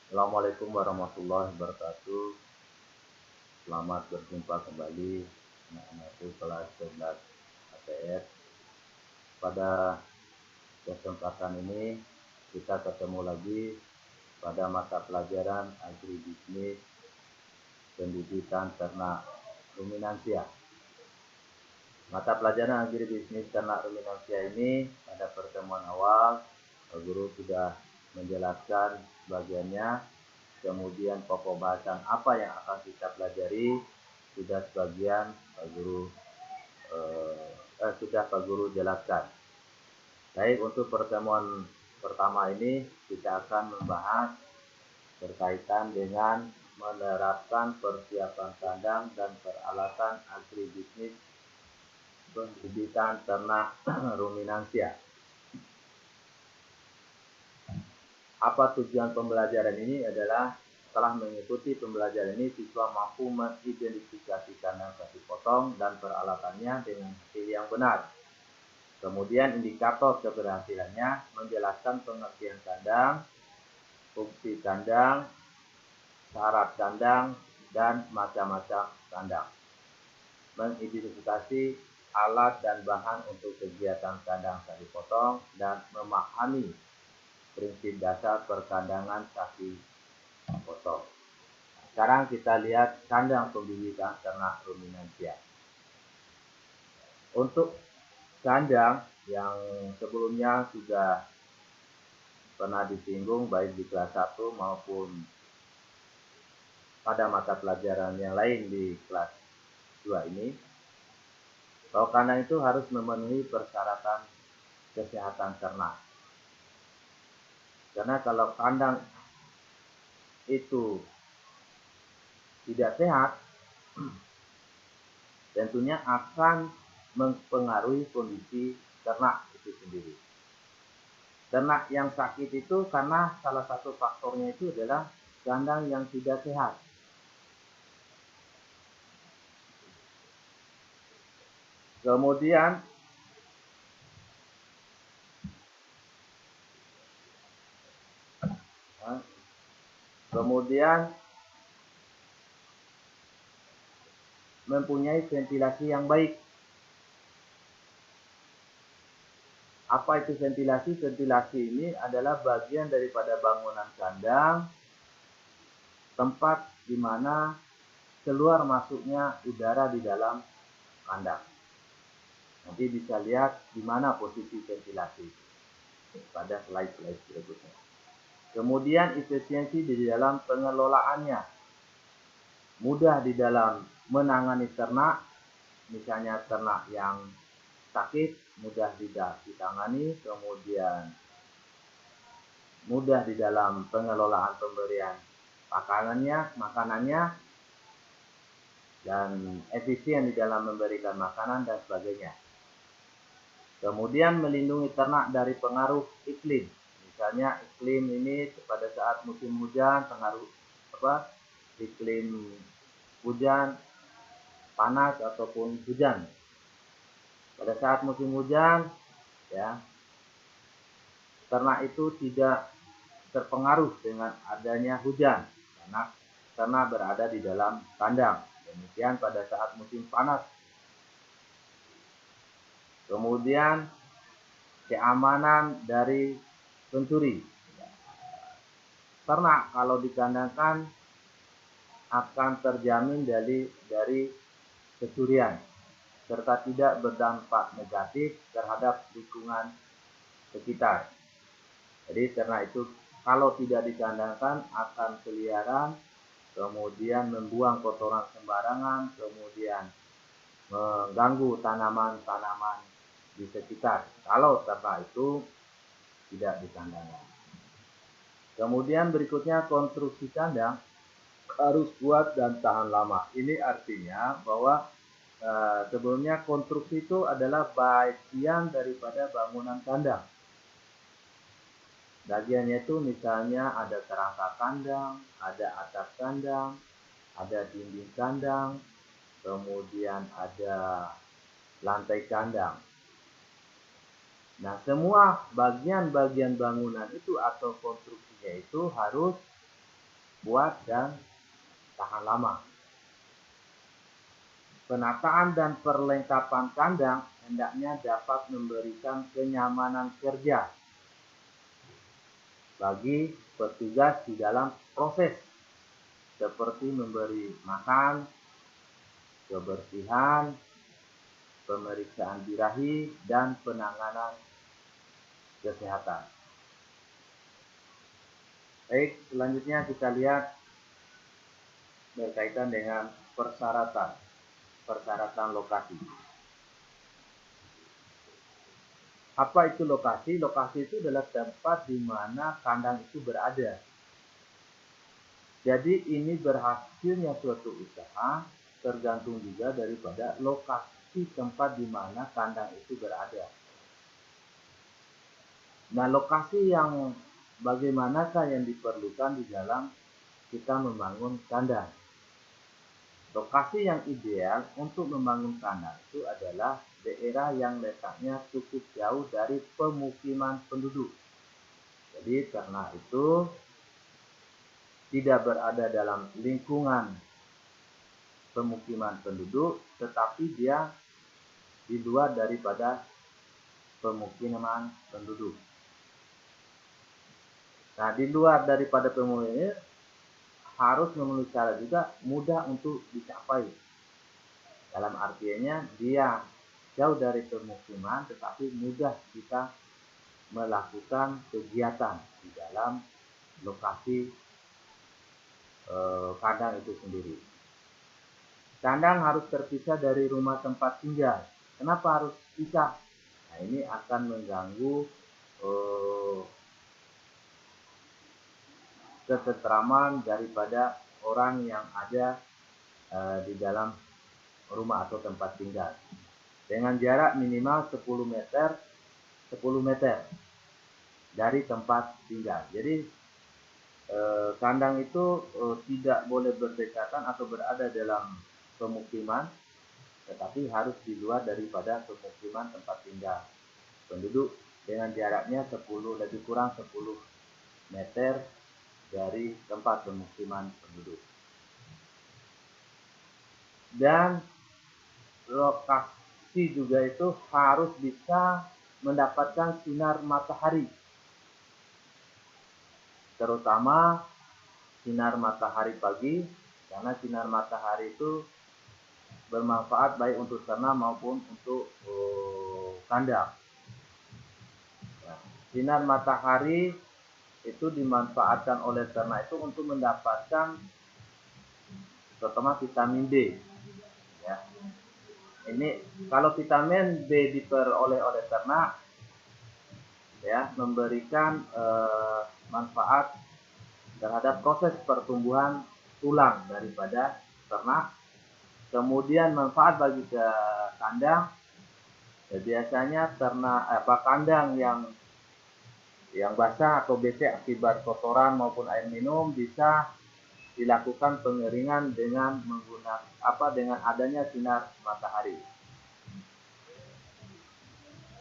Assalamualaikum warahmatullahi wabarakatuh. Selamat berjumpa kembali anak-anakku kelas 11 ATS. Pada kesempatan ini kita ketemu lagi pada mata pelajaran agribisnis pendidikan ternak ruminansia. Mata pelajaran agribisnis ternak ruminansia ini pada pertemuan awal guru sudah menjelaskan bagiannya. Kemudian pokok bahasan apa yang akan kita pelajari sudah sebagian Pak Guru jelaskan. Baik, untuk pertemuan pertama ini kita akan membahas berkaitan dengan menerapkan persiapan kandang dan peralatan agribisnis pendidikan ternak ruminansia. Apa tujuan pembelajaran ini adalah setelah mengikuti pembelajaran ini, siswa mampu mengidentifikasi kandang sapi potong dan peralatannya dengan hasil yang benar. Kemudian indikator keberhasilannya menjelaskan pengertian kandang, fungsi kandang, syarat kandang, dan macam-macam kandang. Mengidentifikasi alat dan bahan untuk kegiatan kandang sapi potong dan memahami prinsip dasar perkandangan sapi potong. Sekarang kita lihat kandang pembibitan ternak ruminansia. Untuk kandang yang sebelumnya sudah pernah disinggung baik di kelas 1 maupun pada mata pelajaran yang lain di kelas 2 ini, bahwa kandang itu harus memenuhi persyaratan kesehatan ternak. Karena kalau kandang itu tidak sehat, tentunya akan mempengaruhi kondisi ternak itu sendiri. Ternak yang sakit itu karena salah satu faktornya itu adalah kandang yang tidak sehat. Kemudian mempunyai ventilasi yang baik. Apa itu ventilasi? Ventilasi ini adalah bagian daripada bangunan kandang, tempat di mana keluar masuknya udara di dalam kandang. Nanti bisa lihat di mana posisi ventilasi pada slide-slide berikutnya. Kemudian efisiensi di dalam pengelolaannya, mudah di dalam menangani ternak, misalnya ternak yang sakit mudah ditangani, kemudian mudah di dalam pengelolaan pemberian makanannya, dan efisien di dalam memberikan makanan dan sebagainya. Kemudian melindungi ternak dari pengaruh iklim. Misalnya iklim ini pada saat musim hujan, iklim hujan, panas ataupun hujan. Pada saat musim hujan, ya, ternak itu tidak terpengaruh dengan adanya hujan karena berada di dalam kandang. Demikian pada saat musim panas. Kemudian keamanan dari pencuri. Ternak kalau dikandangkan akan terjamin dari kecurian serta tidak berdampak negatif terhadap lingkungan sekitar. Jadi ternak itu kalau tidak dikandangkan akan keliaran, kemudian membuang kotoran sembarangan, kemudian mengganggu tanaman-tanaman di sekitar kalau ternak itu tidak dikandangkan. Kemudian berikutnya konstruksi kandang harus kuat dan tahan lama. Ini artinya bahwa sebelumnya konstruksi itu adalah bagian daripada bangunan kandang. Bagiannya itu misalnya ada kerangka kandang, ada atap kandang, ada dinding kandang, kemudian ada lantai kandang. Nah, semua bagian-bagian bangunan itu atau konstruksinya itu harus kuat dan tahan lama. Penataan dan perlengkapan kandang hendaknya dapat memberikan kenyamanan kerja bagi petugas di dalam proses seperti memberi makan, kebersihan, pemeriksaan birahi, dan penanganan kesehatan. Baik, selanjutnya kita lihat berkaitan dengan persyaratan lokasi. Apa itu lokasi? Lokasi itu adalah tempat di mana kandang itu berada. Jadi ini berhasilnya suatu usaha tergantung juga daripada lokasi tempat di mana kandang itu berada. Nah, lokasi yang bagaimanakah yang diperlukan di dalam kita membangun kandang? Lokasi yang ideal untuk membangun kandang itu adalah daerah yang letaknya cukup jauh dari pemukiman penduduk. Jadi karena itu tidak berada dalam lingkungan pemukiman penduduk, tetapi dia di luar daripada pemukiman penduduk. Nah, di luar daripada pemukiman harus memenuhi syarat juga mudah untuk dicapai. Dalam artiannya dia jauh dari pemukiman tetapi mudah kita melakukan kegiatan di dalam lokasi kandang itu sendiri. Kandang harus terpisah dari rumah tempat tinggal. Kenapa harus pisah? Nah, ini akan mengganggu ketentraman daripada orang yang ada di dalam rumah atau tempat tinggal. Dengan jarak minimal 10 meter dari tempat tinggal. Jadi kandang itu tidak boleh berdekatan atau berada dalam pemukiman, tetapi harus di luar daripada pemukiman tempat tinggal penduduk dengan jaraknya lebih kurang 10 meter dari tempat pemukiman penduduk. Dan lokasi juga itu harus bisa mendapatkan sinar matahari, terutama sinar matahari pagi, karena sinar matahari itu bermanfaat baik untuk ternak maupun untuk kandang. Nah, sinar matahari itu dimanfaatkan oleh ternak itu untuk mendapatkan terutama vitamin D. Ya. Ini kalau vitamin D diperoleh oleh ternak, ya, memberikan manfaat terhadap proses pertumbuhan tulang daripada ternak. Kemudian manfaat bagi ke kandang, ya, biasanya ternak kandang yang basah atau becek akibat kotoran maupun air minum bisa dilakukan pengeringan dengan dengan adanya sinar matahari.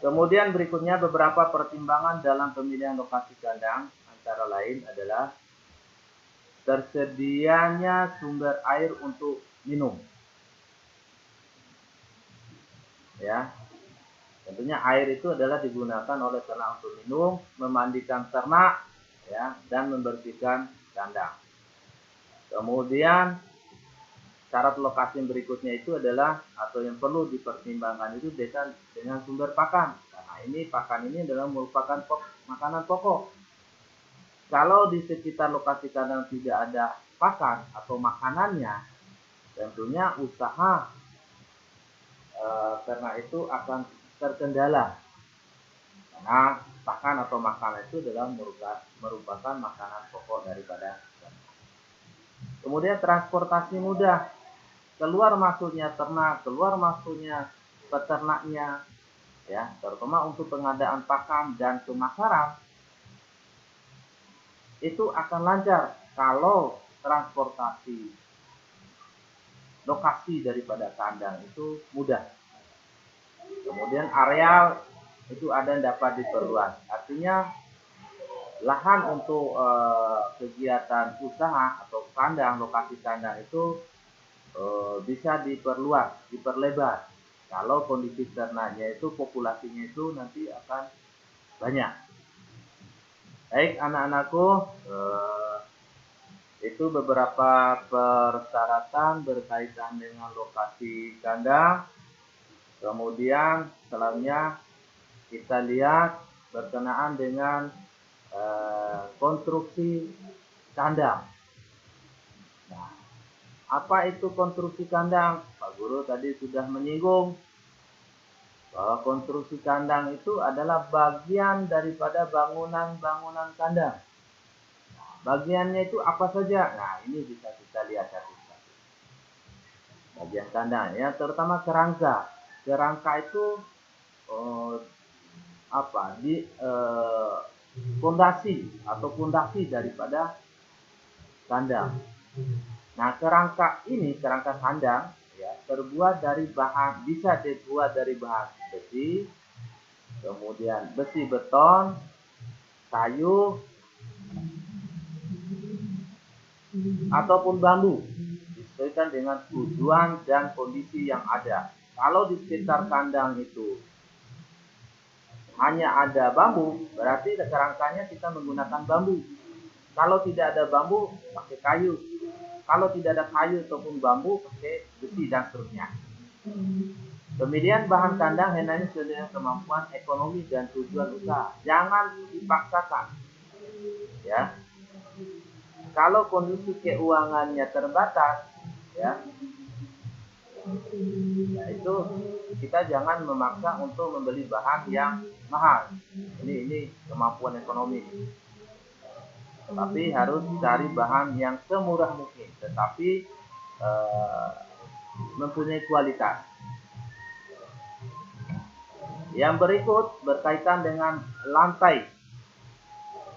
Kemudian berikutnya beberapa pertimbangan dalam pemilihan lokasi kandang antara lain adalah tersedianya sumber air untuk minum. Ya. Tentunya air itu adalah digunakan oleh ternak untuk minum, memandikan ternak, ya, dan membersihkan kandang. Kemudian syarat lokasi berikutnya itu adalah atau yang perlu dipertimbangkan itu dengan sumber pakan. Karena pakan ini adalah merupakan makanan pokok. Kalau di sekitar lokasi kandang tidak ada pakan atau makanannya, tentunya usaha ternak itu akan terkendala, karena pakan atau makanan itu adalah merupakan makanan pokok daripada ternak. Kemudian transportasi mudah, keluar masuknya ternak, keluar masuknya peternaknya, ya, terutama untuk pengadaan pakan dan pemasaran itu akan lancar kalau transportasi lokasi daripada kandang itu mudah. Kemudian areal itu ada yang dapat diperluas. Artinya lahan untuk kegiatan usaha atau kandang, lokasi kandang itu bisa diperlebar. Kalau kondisi ternaknya itu populasinya itu nanti akan banyak. Baik anak-anakku, itu beberapa persyaratan berkaitan dengan lokasi kandang. Kemudian selanjutnya kita lihat berkenaan dengan konstruksi kandang. Nah, apa itu konstruksi kandang? Pak Guru tadi sudah menyinggung bahwa konstruksi kandang itu adalah bagian daripada bangunan-bangunan kandang. Bagiannya itu apa saja? Nah, ini bisa kita lihat satu-satu. Bagian kandang, ya, terutama kerangka. Kerangka itu fondasi atau fondasi daripada kandang. Nah, kerangka kandang ya, bisa dibuat dari bahan besi, kemudian besi beton, kayu, ataupun bambu, disesuaikan dengan tujuan dan kondisi yang ada. Kalau di sekitar kandang itu hanya ada bambu, berarti kerangkanya kita menggunakan bambu. Kalau tidak ada bambu, pakai kayu. Kalau tidak ada kayu ataupun bambu, pakai besi dan seterusnya. Kemudian bahan kandang hendaknya sesuai dengan kemampuan ekonomi dan tujuan usaha. Jangan dipaksakan. Ya. Kalau kondisi keuangannya terbatas, ya itu kita jangan memaksa untuk membeli bahan yang mahal. Ini kemampuan ekonomi. Tapi harus cari bahan yang semurah mungkin, tetapi mempunyai kualitas. Yang berikut berkaitan dengan lantai.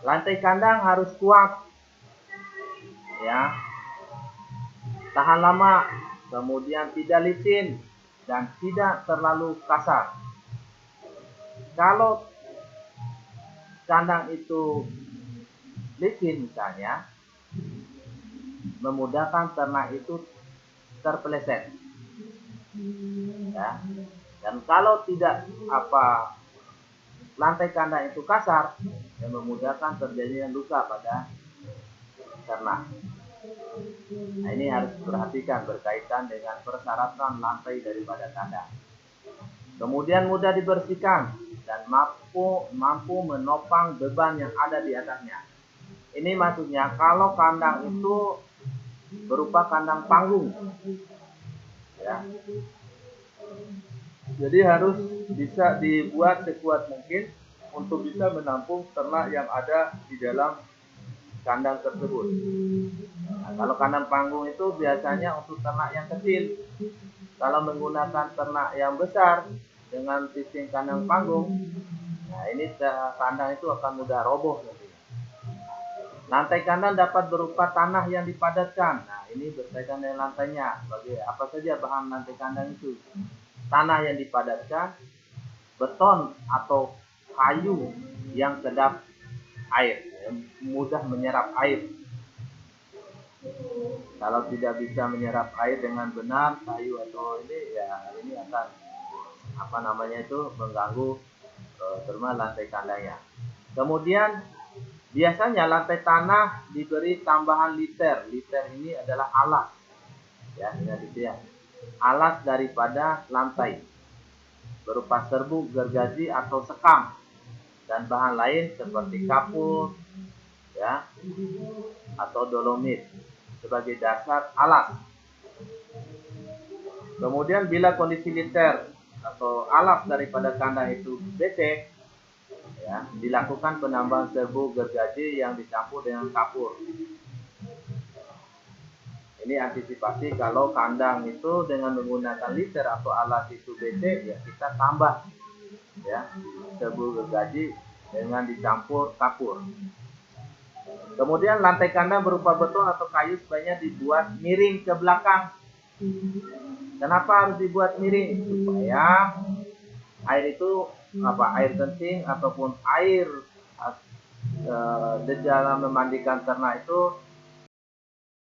Lantai kandang harus kuat, ya, tahan lama, kemudian tidak licin dan tidak terlalu kasar. Kalau kandang itu licin misalnya, memudahkan ternak itu terpeleset. Ya. Dan kalau tidak lantai kandang itu kasar, yang memudahkan terjadinya luka pada ternak. Nah, ini harus diperhatikan berkaitan dengan persyaratan lantai daripada kandang. Kemudian mudah dibersihkan dan mampu menopang beban yang ada di atasnya. Ini maksudnya kalau kandang itu berupa kandang panggung, ya. Jadi harus bisa dibuat sekuat mungkin untuk bisa menampung ternak yang ada di dalam kandang tersebut. Nah, kalau kandang panggung itu biasanya untuk ternak yang kecil. Kalau menggunakan ternak yang besar dengan sistem kandang panggung, nah ini kandang itu akan mudah roboh nanti. Lantai kandang dapat berupa tanah yang dipadatkan. Nah, ini berkaitan dengan lantainya. Bagi apa saja bahan lantai kandang itu? Tanah yang dipadatkan, beton atau kayu yang kedap air, mudah menyerap air. Kalau tidak bisa menyerap air dengan benar, kayu atau ini akan mengganggu terutama lantai kandangnya. Kemudian biasanya lantai tanah diberi tambahan liter. Liter ini adalah alas, ya, ingat itu ya. Alas daripada lantai berupa serbuk, gergaji atau sekam dan bahan lain seperti kapur, ya, atau dolomit sebagai dasar alas. Kemudian bila kondisi liter atau alas daripada kandang itu becek, ya, dilakukan penambahan serbuk gergaji yang dicampur dengan kapur. Ini antisipasi kalau kandang itu dengan menggunakan liter atau alas itu becek, ya kita tambah, ya, serbuk gergaji dengan dicampur kapur. Kemudian lantai kandang berupa beton atau kayu sebaiknya dibuat miring ke belakang. Kenapa harus dibuat miring? Supaya air itu air kencing ataupun air di dalam memandikan ternak itu